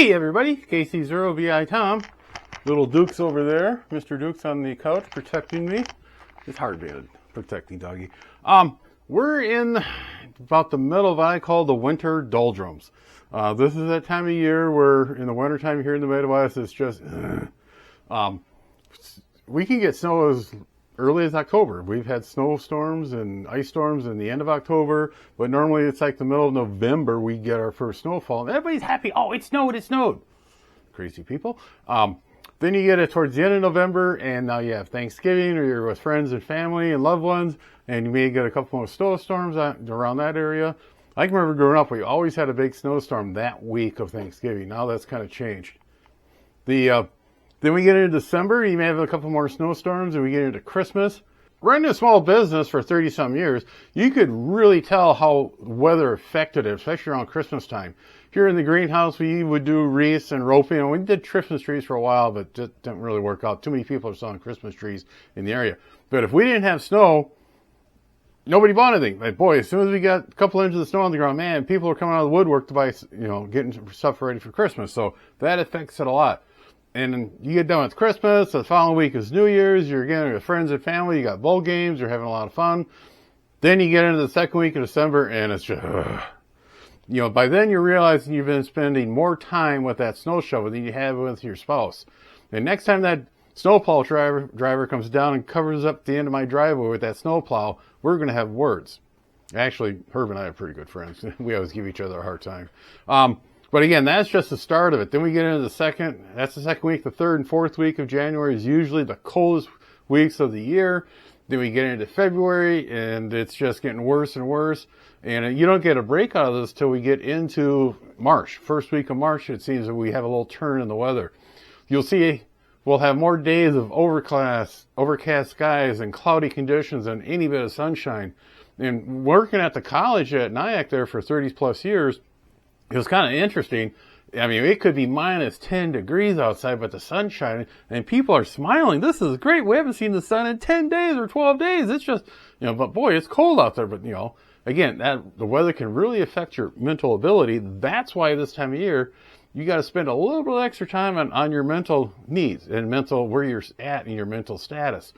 Hey everybody, KC0VI Tom. Little Duke's over there. Mr. Duke's on the couch protecting me. It's hard being a protecting doggy. We're in about the middle of what I call the winter doldrums. This is that time of year where in the winter time here in the Midwest it's just we can get snow as early as October. We've had snowstorms and ice storms in the end of October, but normally it's like the middle of November we get our first snowfall. And everybody's happy. Oh, it snowed, it snowed. Crazy people. Then you get it towards the end of November, and now you have Thanksgiving, or you're with friends and family and loved ones, and you may get a couple more snowstorms around that area. I can remember growing up, we always had a big snowstorm that week of Thanksgiving. Now that's kind of changed. Then we get into December, you may have a couple more snowstorms, and we get into Christmas. Running a small business for 30-some years, you could really tell how weather affected it, especially around Christmas time. Here in the greenhouse, we would do wreaths and roping, and we did Christmas trees for a while, but it didn't really work out. Too many people are selling Christmas trees in the area. But if we didn't have snow, nobody bought anything. Like, boy, as soon as we got a couple inches of snow on the ground, man, people are coming out of the woodwork to buy, getting stuff ready for Christmas. So that affects it a lot. And then you get done with Christmas, the following week is New Year's, you're getting with friends and family, you got bowl games, you're having a lot of fun. Then you get into the second week of December, and it's just, by then you're realizing you've been spending more time with that snow shovel than you have with your spouse. And next time that snowplow driver comes down and covers up the end of my driveway with that snowplow, we're going to have words. Actually, Herb and I are pretty good friends. We always give each other a hard time. But again, that's just the start of it. Then we get into the second week. The third and fourth week of January is usually the coldest weeks of the year. Then we get into February, and it's just getting worse and worse. And you don't get a break out of this till we get into March. First week of March, it seems that we have a little turn in the weather. You'll see we'll have more days of overcast skies and cloudy conditions than any bit of sunshine. And working at the college at Nyack there for 30-plus years, it was kind of interesting. I mean, it could be minus 10 degrees outside, but the sun's shining, and people are smiling. This is great. We haven't seen the sun in 10 days or 12 days. It's just, but boy, it's cold out there. But, again, the weather can really affect your mental ability. That's why this time of year, you got to spend a little bit of extra time on your mental needs and where you're at in your mental status.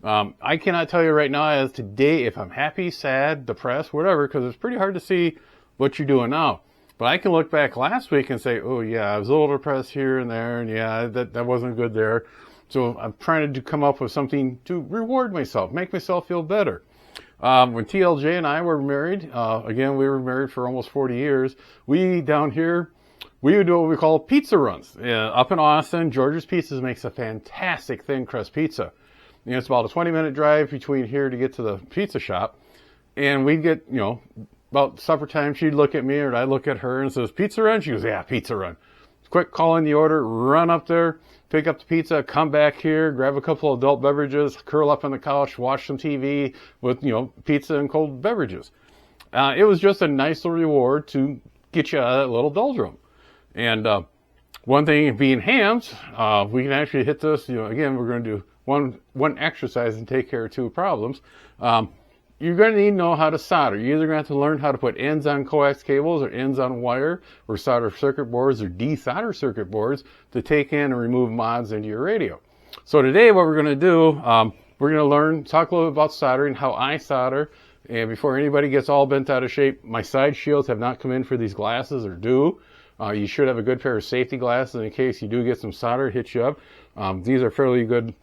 I cannot tell you right now as today if I'm happy, sad, depressed, whatever, because it's pretty hard to see what you're doing now. But I can look back last week and say, oh yeah, I was a little depressed here and there, and yeah, that wasn't good there. So I'm trying to come up with something to reward myself, make myself feel better. When TLJ and I were married, again, we were married for almost 40 years, down here, we would do what we call pizza runs. Up in Austin, George's Pizzas makes a fantastic thin crust pizza. It's about a 20-minute drive between here to get to the pizza shop. And we'd get, about supper time, she'd look at me or I'd look at her and says, pizza run? She goes, yeah, pizza run. Quick, call in the order, run up there, pick up the pizza, come back here, grab a couple of adult beverages, curl up on the couch, watch some TV with, pizza and cold beverages. It was just a nice little reward to get you out of that little doldrum. And one thing being hams, we can actually hit this, again, we're going to do one exercise and take care of two problems. You're going to need to know how to solder. You're either going to have to learn how to put ends on coax cables or ends on wire, or solder circuit boards or desolder circuit boards to take in and remove mods into your radio. So today what we're going to do, we're going to talk a little bit about soldering, how I solder. And before anybody gets all bent out of shape, my side shields have not come in for these glasses or do. You should have a good pair of safety glasses in case you do get some solder hit you up. These are fairly good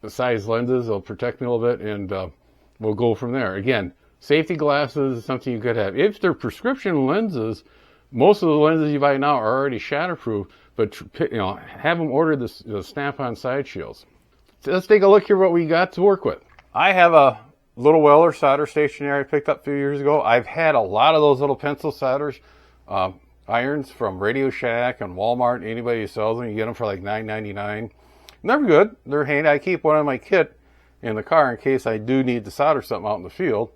size lenses. They'll protect me a little bit, and we'll go from there. Again, safety glasses is something you could have. If they're prescription lenses, most of the lenses you buy now are already shatterproof, but have them order the snap-on side shields. So let's take a look here what we got to work with. I have a little Weller solder stationer I picked up a few years ago. I've had a lot of those little pencil solders, irons from Radio Shack and Walmart. Anybody who sells them, you get them for like $9.99. They're good. They're handy. I keep one in my kit in the car in case I do need to solder something out in the field.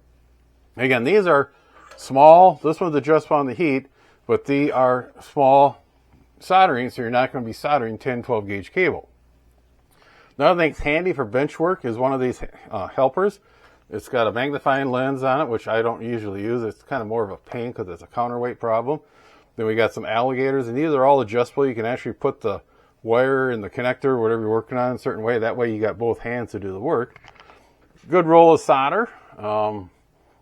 Again, these are small. This one's adjustable on the heat, but they are small soldering, so you're not going to be soldering 10, 12 gauge cable. Another thing that's handy for bench work is one of these helpers. It's got a magnifying lens on it, which I don't usually use. It's kind of more of a pain because it's a counterweight problem. Then we got some alligators, and these are all adjustable. You can actually put the wire in the connector, whatever you're working on, in a certain way. That way you got both hands to do the work. Good roll of solder.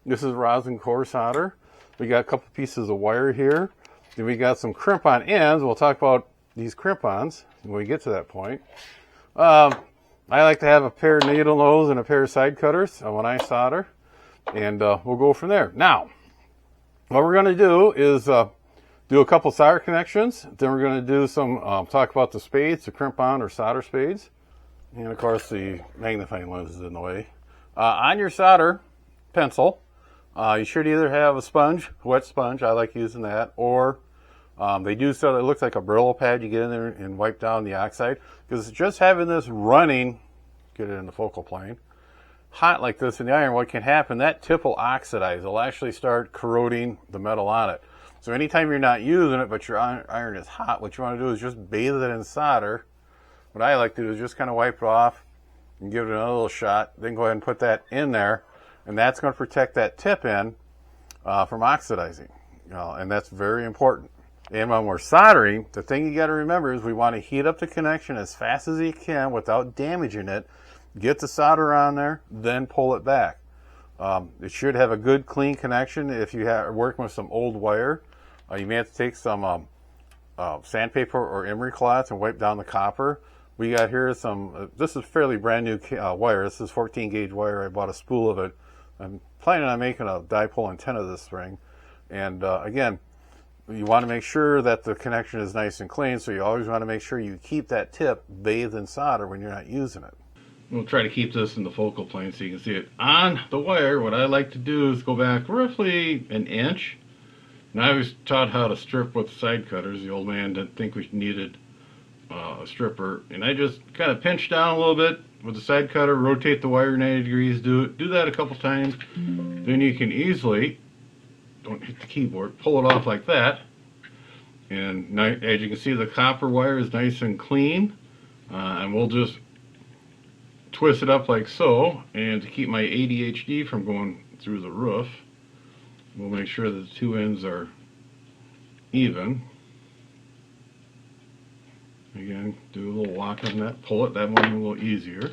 This is rosin core solder. We got a couple pieces of wire here. Then we got some crimp-on ends. We'll talk about these crimp-ons when we get to that point. I like to have a pair of needle nose and a pair of side cutters when I solder. And we'll go from there. Now, what we're going to do is do a couple solder connections. Then we're going to do some, talk about the spades, the crimp-on or solder spades. And of course the magnifying lens is in the way. On your solder pencil, you should either have a sponge, a wet sponge, I like using that, or they do so that it looks like a Brillo pad. You get in there and wipe down the oxide. Because just having this running, get it in the focal plane, hot like this in the iron, what can happen, that tip will oxidize. It'll actually start corroding the metal on it. So anytime you're not using it, but your iron is hot, what you want to do is just bathe it in solder. What I like to do is just kind of wipe it off and give it another little shot. Then go ahead and put that in there. And that's going to protect that tip in from oxidizing. And that's very important. And when we're soldering, the thing you got to remember is we want to heat up the connection as fast as you can without damaging it. Get the solder on there, then pull it back. It should have a good clean connection. If you are working with some old wire, you may have to take some sandpaper or emery cloth and wipe down the copper. We got here some, this is fairly brand new wire. This is 14 gauge wire. I bought a spool of it. I'm planning on making a dipole antenna this spring. And again, you want to make sure that the connection is nice and clean, so you always want to make sure you keep that tip bathed in solder when you're not using it. We'll try to keep this in the focal plane so you can see it. On the wire, what I like to do is go back roughly an inch. And I was taught how to strip with side cutters. The old man didn't think we needed a stripper. And I just kind of pinch down a little bit with the side cutter, rotate the wire 90 degrees, do that a couple times. Then you can easily, don't hit the keyboard, pull it off like that. And as you can see, the copper wire is nice and clean. And we'll just twist it up like so. And to keep my ADHD from going through the roof, we'll make sure that the two ends are even. Again, do a little lock on that, pull it, that one a little easier.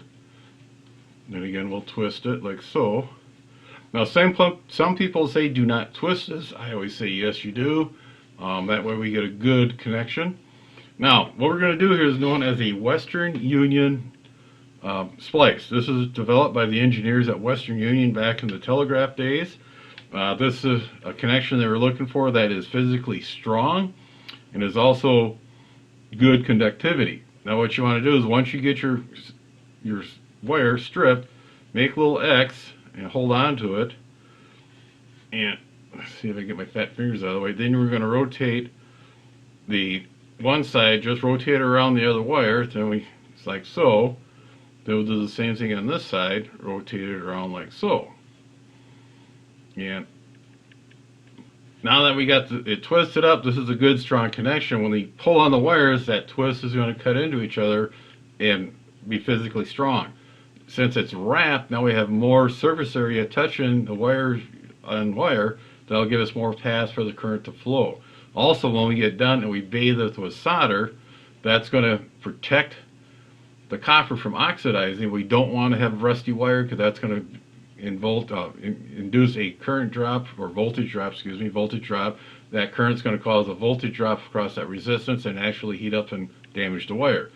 Then again, we'll twist it like so. Now, some people say do not twist this. I always say yes, you do. That way we get a good connection. Now, what we're going to do here is known as a Western Union splice. This is developed by the engineers at Western Union back in the telegraph days. This is a connection they were looking for that is physically strong and is also good conductivity. Now what you want to do is once you get your wire stripped, make a little X and hold on to it. And let's see if I can get my fat fingers out of the way. Then we're going to rotate the one side, just rotate it around the other wire. Then it's like so. Then we'll do the same thing on this side, rotate it around like so. And now that we got it twisted up, this is a good strong connection. When we pull on the wires, that twist is going to cut into each other and be physically strong. Since it's wrapped, now we have more surface area touching the wire on wire. That'll give us more path for the current to flow. Also, when we get done and we bathe it with solder, that's going to protect the copper from oxidizing. We don't want to have rusty wire because that's going to induce a current drop, or voltage drop, voltage drop. That current's going to cause a voltage drop across that resistance and actually heat up and damage the wire.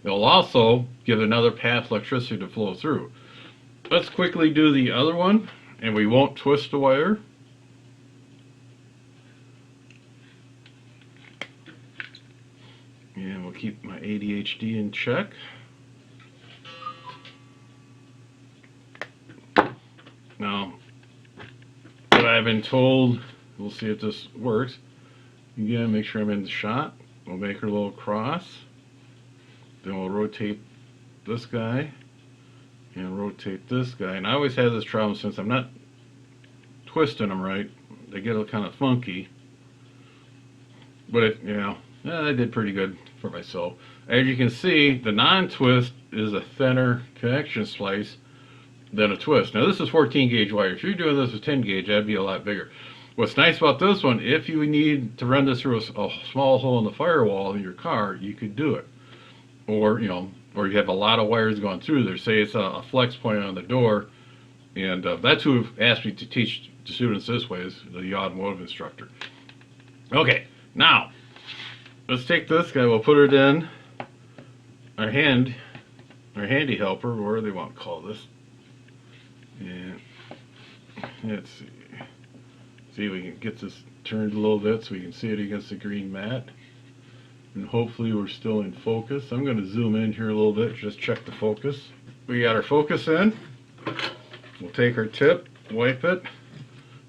It'll also give another path electricity to flow through. Let's quickly do the other one, and we won't twist the wire. And we'll keep my ADHD in check. Now, what I've been told, we'll see if this works. Again, make sure I'm in the shot. We'll make her a little cross. Then we'll rotate this guy and rotate this guy. And I always have this problem since I'm not twisting them right. They get kind of funky. But I did pretty good for myself. As you can see, the non-twist is a thinner connection splice than a twist. Now this is 14 gauge wire. If you're doing this with 10 gauge, that'd be a lot bigger. What's nice about this one, if you need to run this through a small hole in the firewall in your car, you could do it. Or, you know, or you have a lot of wires going through there. Say it's a flex point on the door, and that's who asked me to teach the students this way, is the automotive instructor. Okay, now let's take this guy. We'll put it in our handy helper, or whatever they want to call this. And let's see. See if we can get this turned a little bit so we can see it against the green mat. And hopefully we're still in focus. I'm going to zoom in here a little bit, just check the focus. We got our focus in. We'll take our tip, wipe it.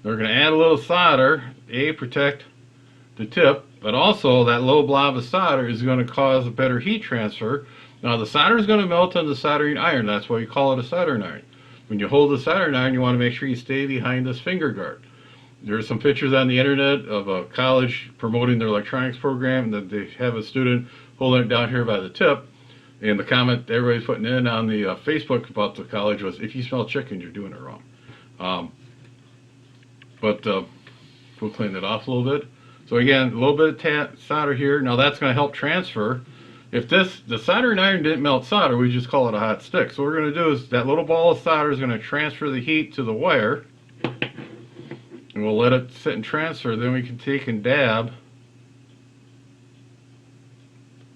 We're going to add a little solder, protect the tip, but also that low blob of solder is going to cause a better heat transfer. Now the solder is going to melt on the soldering iron. That's why you call it a soldering iron. When you hold the soldering iron, you want to make sure you stay behind this finger guard. There's some pictures on the internet of a college promoting their electronics program that they have a student holding it down here by the tip. And the comment everybody's putting in on the Facebook about the college was, if you smell chicken, you're doing it wrong. But we'll clean it off a little bit. So again, a little bit of solder here. Now that's going to help transfer. If the soldering iron didn't melt solder, we just call it a hot stick. So what we're going to do is that little ball of solder is going to transfer the heat to the wire. And we'll let it sit and transfer. Then we can take and dab.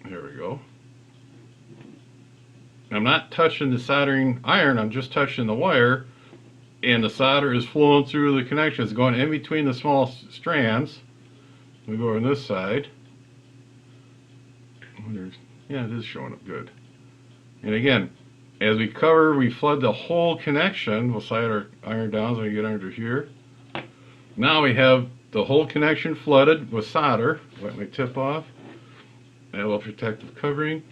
There we go. I'm not touching the soldering iron, I'm just touching the wire, and the solder is flowing through the connections, going in between the small strands. We go on this side. Yeah, it is showing up good. And again, as we cover, we flood the whole connection. We'll slide our iron down so we get under here. Now we have the whole connection flooded with solder. Wipe my tip off. That will protect the covering.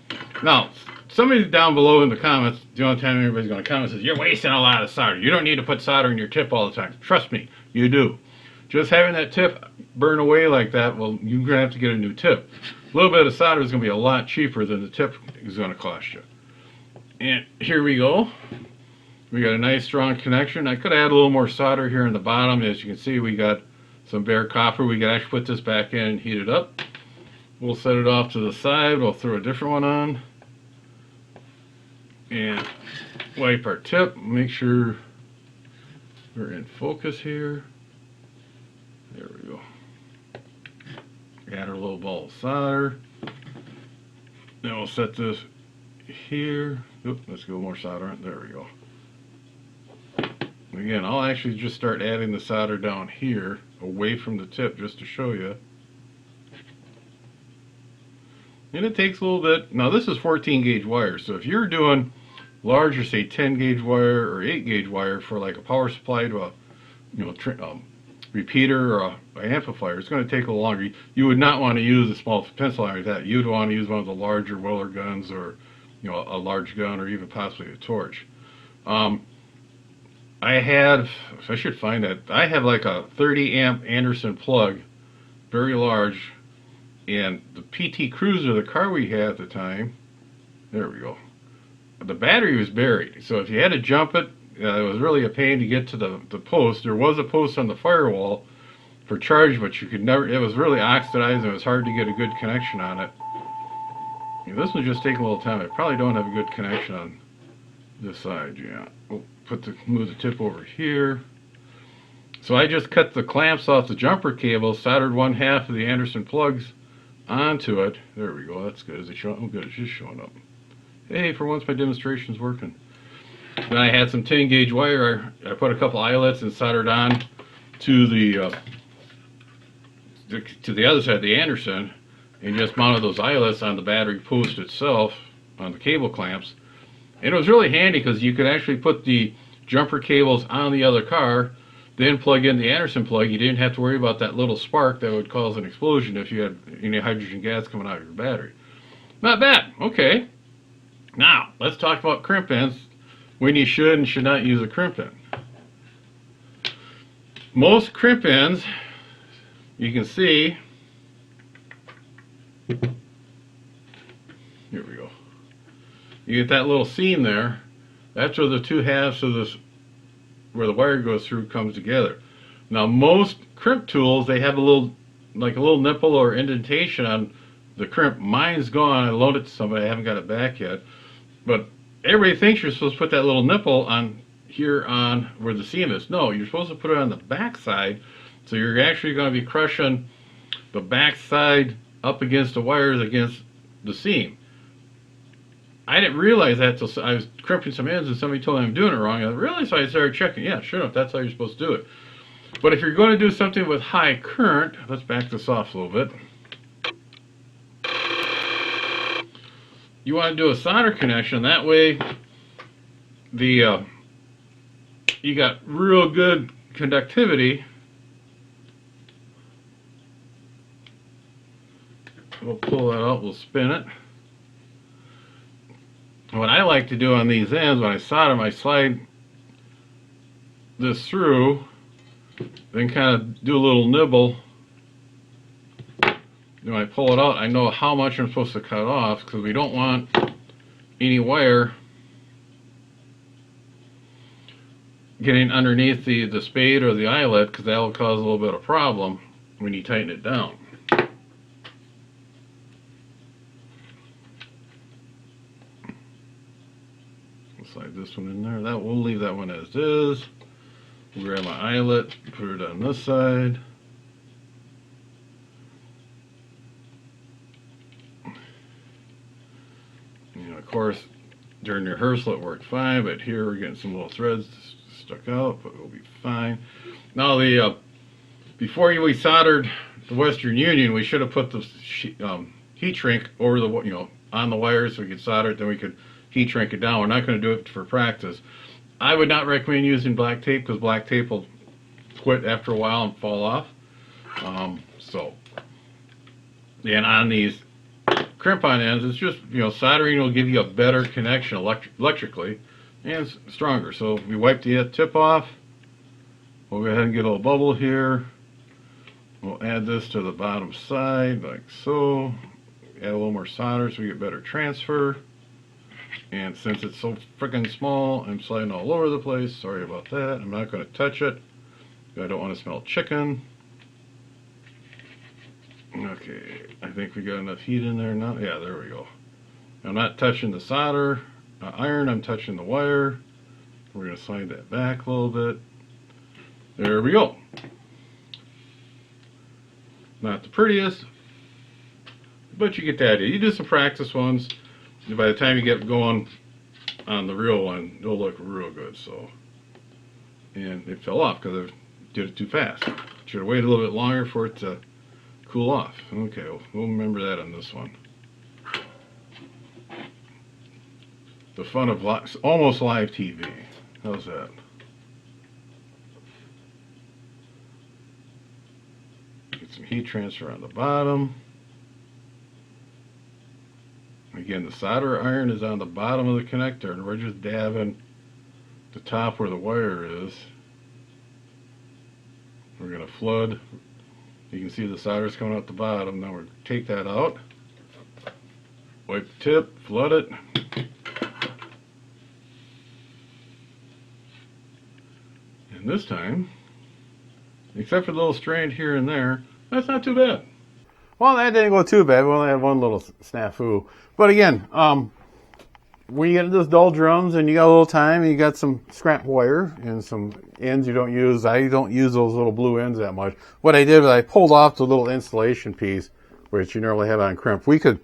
Now, somebody down below in the comments, the only time everybody's going to comment says, you're wasting a lot of solder. You don't need to put solder in your tip all the time. Trust me, you do. Just having that tip burn away like that, well, you're going to have to get a new tip. A little bit of solder is going to be a lot cheaper than the tip is going to cost you. And here we go. We got a nice strong connection. I could add a little more solder here in the bottom. As you can see, we got some bare copper. We can actually put this back in and heat it up. We'll set it off to the side. We'll throw a different one on. And wipe our tip. Make sure we're in focus here. There we go. Add our little ball of solder. Then we'll set this here. Oop, let's go more solder on. There we go. Again, I'll actually just start adding the solder down here, away from the tip, just to show you. And it takes a little bit. Now this is 14 gauge wire, so if you're doing larger, say 10 gauge wire or 8 gauge wire for like a power supply to a repeater or a amplifier, it's going to take a little longer. You would not want to use a small pencil iron like that. You would want to use one of the larger Weller guns, or a large gun, or even possibly a torch. I should find that. I have like a 30 amp Anderson plug, very large, and the PT Cruiser, the car we had at the time, there we go, the battery was buried. So if you had to jump it, it was really a pain to get to the post. There was a post on the firewall for charge, but you could never, it was really oxidized and it was hard to get a good connection on it. And this was just taking a little time. I probably don't have a good connection on this side, yeah. We'll move the tip over here. So I just cut the clamps off the jumper cable, soldered 1/2 of the Anderson plugs onto it. There we go, that's good. Is it showing? Oh good, it's just showing up. Hey, for once my demonstration's working. Then I had some 10 gauge wire. I put a couple eyelets and soldered on to the other side, the Anderson, and just mounted those eyelets on the battery post itself on the cable clamps. And it was really handy because you could actually put the jumper cables on the other car, then plug in the Anderson plug. You didn't have to worry about that little spark that would cause an explosion if you had any hydrogen gas coming out of your battery. Not bad. Okay. Now, let's talk about crimp ends, when you should and should not use a crimp end. Most crimp ends, you can see, here we go. You get that little seam there. That's where the two halves of this, where the wire goes through, comes together. Now most crimp tools, they have a little, like a little nipple or indentation on the crimp. Mine's gone. I loaned it to somebody. I haven't got it back yet. But everybody thinks you're supposed to put that little nipple on here on where the seam is. No, you're supposed to put it on the back side. So you're actually going to be crushing the back side up against the wires against the seam. I didn't realize that till I was crimping some ends and somebody told me I'm doing it wrong. I realized, so I started checking. Yeah, sure enough, that's how you're supposed to do it. But if you're going to do something with high current, let's back this off a little bit. You want to do a solder connection. That way, you got real good conductivity. We'll pull that out. We'll spin it. What I like to do on these ends, when I solder them, I slide this through, then kind of do a little nibble. When I pull it out, I know how much I'm supposed to cut off, because we don't want any wire getting underneath the spade or the eyelet, because that will cause a little bit of problem when you tighten it down. Slide this one in there. That we'll leave that one as is. We'll grab my eyelet, put it on this side. You know, of course, during rehearsal it worked fine, but here we're getting some little threads stuck out, but we'll be fine. Now before we soldered the Western Union, we should have put the heat shrink over the on the wires so we could solder it. Then we could heat shrink it down. We're not going to do it for practice. I would not recommend using black tape because black tape will quit after a while and fall off. And on these crimp-on ends, it's just, soldering will give you a better connection electrically and stronger. So we wipe the tip off. We'll go ahead and get a little bubble here. We'll add this to the bottom side like so. Add a little more solder so we get better transfer. And since it's so freaking small, I'm sliding all over the place. Sorry about that. I'm not going to touch it. I don't want to smell chicken. Okay, I think we got enough heat in there now. Yeah, there we go. I'm not touching the solder iron. I'm touching the wire. We're going to slide that back a little bit. There we go. Not the prettiest, but you get the idea. You do some practice ones. By the time you get going on the real one, it'll look real good. So, and it fell off because I did it too fast. Should have waited a little bit longer for it to cool off. Okay, we'll remember that on this one. The fun of almost live TV. How's that? Get some heat transfer on the bottom. Again, the solder iron is on the bottom of the connector, and we're just dabbing the top where the wire is. We're going to flood. You can see the solder's coming out the bottom. Now we're going to take that out, wipe the tip, flood it. And this time, except for the little strand here and there, that's not too bad. Well, that didn't go too bad. We only had one little snafu. But again, when you get those dull drums and you got a little time and you got some scrap wire and some ends you don't use, I don't use those little blue ends that much. What I did was I pulled off the little insulation piece, which you normally have on crimp. We could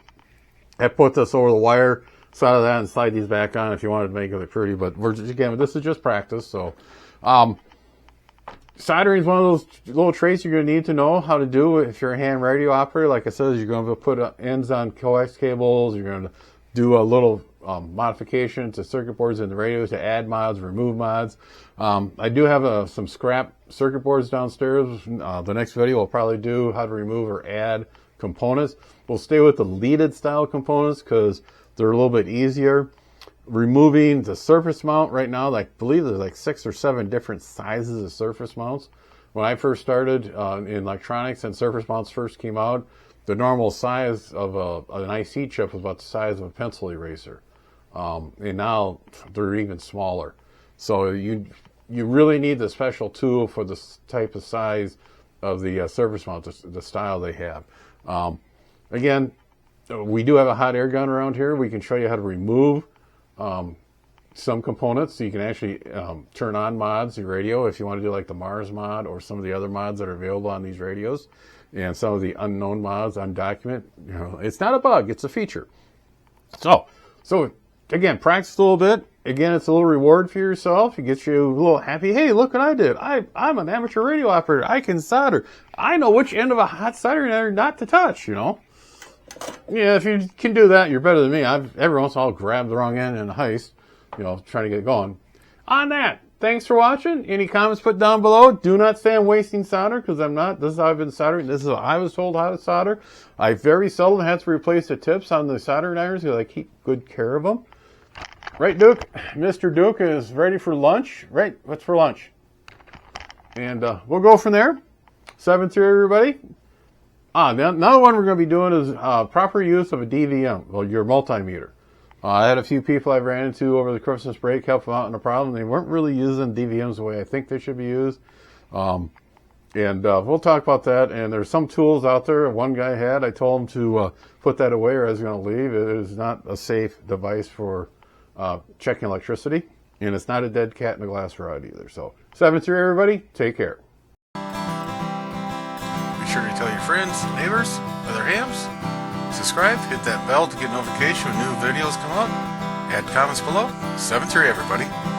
have put this over the wire side of that and slide these back on if you wanted to make it look pretty. But again, this is just practice. So soldering is one of those little traits you're going to need to know how to do if you're a ham radio operator. Like I said, you're going to put ends on coax cables. You're going to do a little modification to circuit boards in the radios to add mods, remove mods. I do have some scrap circuit boards downstairs. The next video will probably do how to remove or add components. We'll stay with the leaded style components because they're a little bit easier. Removing the surface mount right now, I believe there's like 6 or 7 different sizes of surface mounts. When I first started in electronics and surface mounts first came out, the normal size of an IC chip was about the size of a pencil eraser. And now they're even smaller. So you really need the special tool for this type of size of the surface mount, the style they have. Again, we do have a hot air gun around here. We can show you how to remove some components, so you can actually turn on mods, your radio, if you want to do like the Mars mod or some of the other mods that are available on these radios, and some of the unknown mods, undocumented. You know, it's not a bug, it's a feature. So again, practice a little bit. Again, it's a little reward for yourself. It gets you a little happy. Hey, look what I did. I'm an amateur radio operator. I can solder. I know which end of a hot soldering iron not to touch, you know. Yeah, if you can do that, you're better than me. I've every once in a while grabbed the wrong end in a heist, you know, trying to get going. On that, thanks for watching. Any comments put down below. Do not say I'm wasting solder, because I'm not. This is how I've been soldering. This is how I was told how to solder. I very seldom have to replace the tips on the soldering irons because I keep good care of them. Right, Duke? Mr. Duke is ready for lunch. Right, what's for lunch? And we'll go from there. 7-3, everybody. Another one we're going to be doing is proper use of a DVM, well, your multimeter. I had a few people I've ran into over the Christmas break help them out in a problem. They weren't really using DVMs the way I think they should be used. And we'll talk about that. And there's some tools out there. One guy had, I told him to put that away or I was going to leave. It is not a safe device for checking electricity. And it's not a dead cat in a glass rod either. So 7-3, everybody. Take care. Be sure to tell your friends, neighbors, other hams. Subscribe, hit that bell to get notification when new videos come up. Add comments below. 7-3, everybody.